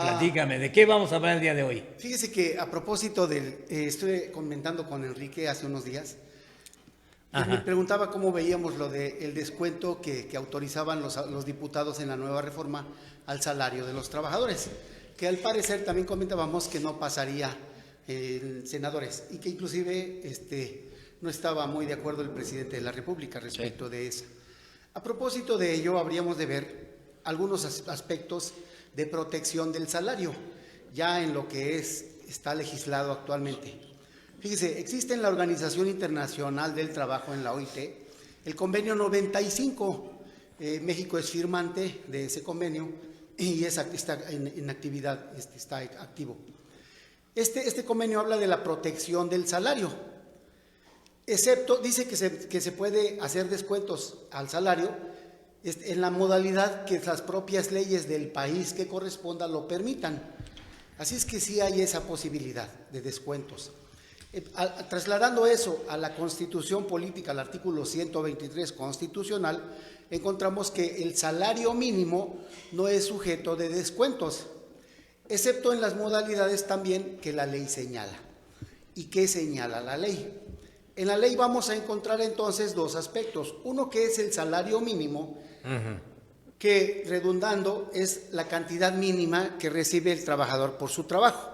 Platícame, ¿de qué vamos a hablar el día de hoy? Fíjese que a propósito estuve comentando con Enrique hace unos días. Me preguntaba cómo veíamos lo del descuento que autorizaban los diputados en la nueva reforma al salario de los trabajadores, que al parecer también comentábamos que no pasaría en senadores y que inclusive no estaba muy de acuerdo el presidente de la República respecto de eso. A propósito de ello, habríamos de ver algunos aspectos de protección del salario, ya en lo que está legislado actualmente. Fíjese, existe en la Organización Internacional del Trabajo, en la OIT, el convenio 95. México es firmante de ese convenio y está en actividad, está activo. Este convenio habla de la protección del salario, excepto, dice que se puede hacer descuentos al salario en la modalidad que las propias leyes del país que corresponda lo permitan. Así es que sí hay esa posibilidad de descuentos. Trasladando eso a la Constitución Política, al artículo 123 constitucional, encontramos que el salario mínimo no es sujeto de descuentos, excepto en las modalidades también que la ley señala. ¿Y qué señala la ley? En la ley vamos a encontrar entonces dos aspectos. Uno que es el salario mínimo, que redundando es la cantidad mínima que recibe el trabajador por su trabajo.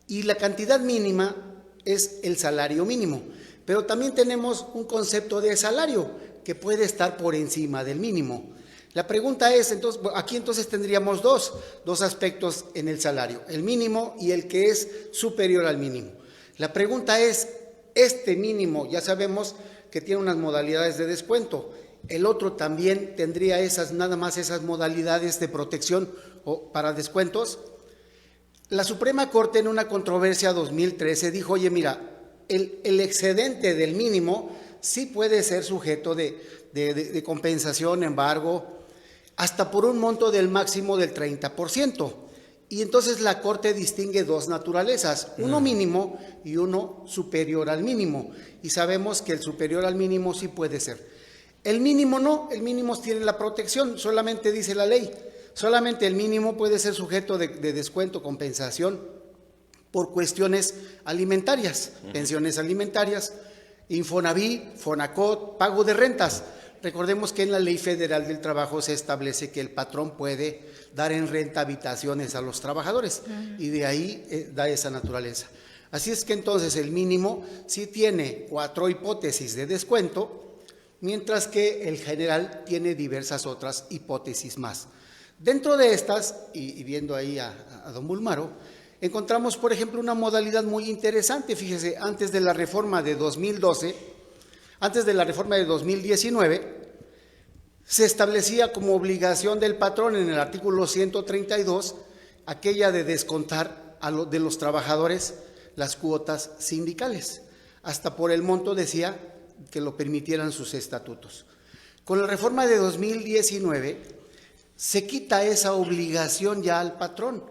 Y la cantidad mínima es el salario mínimo. Pero también tenemos un concepto de salario que puede estar por encima del mínimo. La pregunta es, aquí entonces tendríamos dos aspectos en el salario, el mínimo y el que es superior al mínimo. La pregunta es, este mínimo ya sabemos que tiene unas modalidades de descuento, el otro también tendría nada más esas modalidades de protección para descuentos. La Suprema Corte en una controversia 2013 dijo, oye, mira, el excedente del mínimo sí puede ser sujeto de compensación, embargo, hasta por un monto del máximo del 30%. Y entonces la Corte distingue dos naturalezas, uno mínimo y uno superior al mínimo. Y sabemos que el superior al mínimo sí puede ser. El mínimo no, el mínimo tiene la protección, solamente dice la ley. Solamente el mínimo puede ser sujeto de descuento, compensación por cuestiones alimentarias, pensiones alimentarias, Infonavit, Fonacot, pago de rentas. Recordemos que en la Ley Federal del Trabajo se establece que el patrón puede dar en renta habitaciones a los trabajadores y de ahí da esa naturaleza. Así es que entonces el mínimo sí tiene 4 hipótesis de descuento, mientras que el general tiene diversas otras hipótesis más. Dentro de estas, y viendo ahí a don Bulmaro, encontramos, por ejemplo, una modalidad muy interesante. Fíjese, antes de la reforma de 2012, antes de la reforma de 2019, se establecía como obligación del patrón en el artículo 132, aquella de descontar de los trabajadores las cuotas sindicales, hasta por el monto, decía, que lo permitieran sus estatutos. Con la reforma de 2019, se quita esa obligación ya al patrón.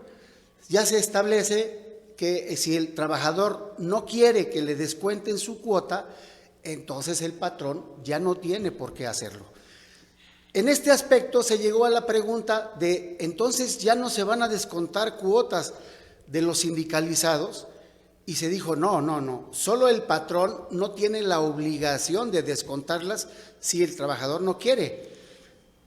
Ya se establece que si el trabajador no quiere que le descuenten su cuota, entonces el patrón ya no tiene por qué hacerlo. En este aspecto se llegó a la pregunta de, entonces ya no se van a descontar cuotas de los sindicalizados, y se dijo, no, solo el patrón no tiene la obligación de descontarlas si el trabajador no quiere.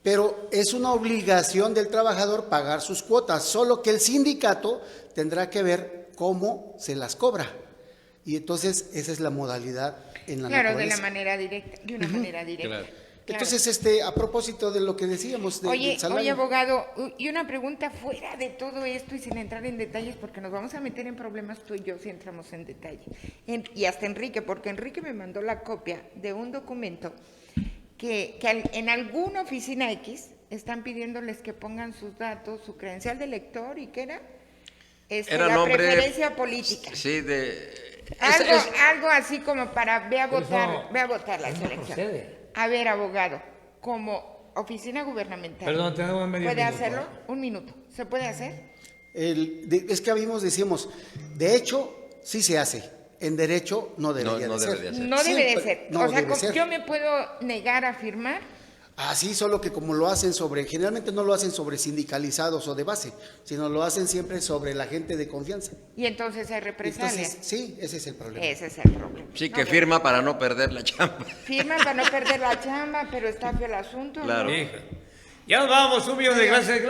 Pero es una obligación del trabajador pagar sus cuotas, solo que el sindicato tendrá que ver cómo se las cobra. Y entonces esa es la modalidad en la naturaleza. Claro, de una manera directa. Claro. Entonces, a propósito de lo que decíamos del salario. Oye, abogado, y una pregunta fuera de todo esto y sin entrar en detalles, porque nos vamos a meter en problemas tú y yo si entramos en detalle. Y hasta Enrique, porque Enrique me mandó la copia de un documento que en alguna oficina X están pidiéndoles que pongan sus datos, su credencial de lector y ¿qué era? Era la nombre, preferencia política. Sí, Algo así como para ve a votar la selección. A ver, abogado, como oficina gubernamental. Perdón, tenemos medio ¿Puede minuto, hacerlo? Un minuto. ¿Se puede hacer? Es que decíamos, de hecho, sí se hace. En derecho no debería de ser. No debe de ser. No o sea, debe ser. yo me puedo negar a firmar. Así, solo que como lo hacen generalmente no lo hacen sobre sindicalizados o de base, sino lo hacen siempre sobre la gente de confianza. Y entonces hay represalias. Entonces, sí, ese es el problema. Ese es el problema. Sí, No, que bueno, firma para no perder la chamba. firman para no perder la chamba, pero está feo el asunto. ¿no? Claro. Hijo. Ya nos vamos, un millón de gracias.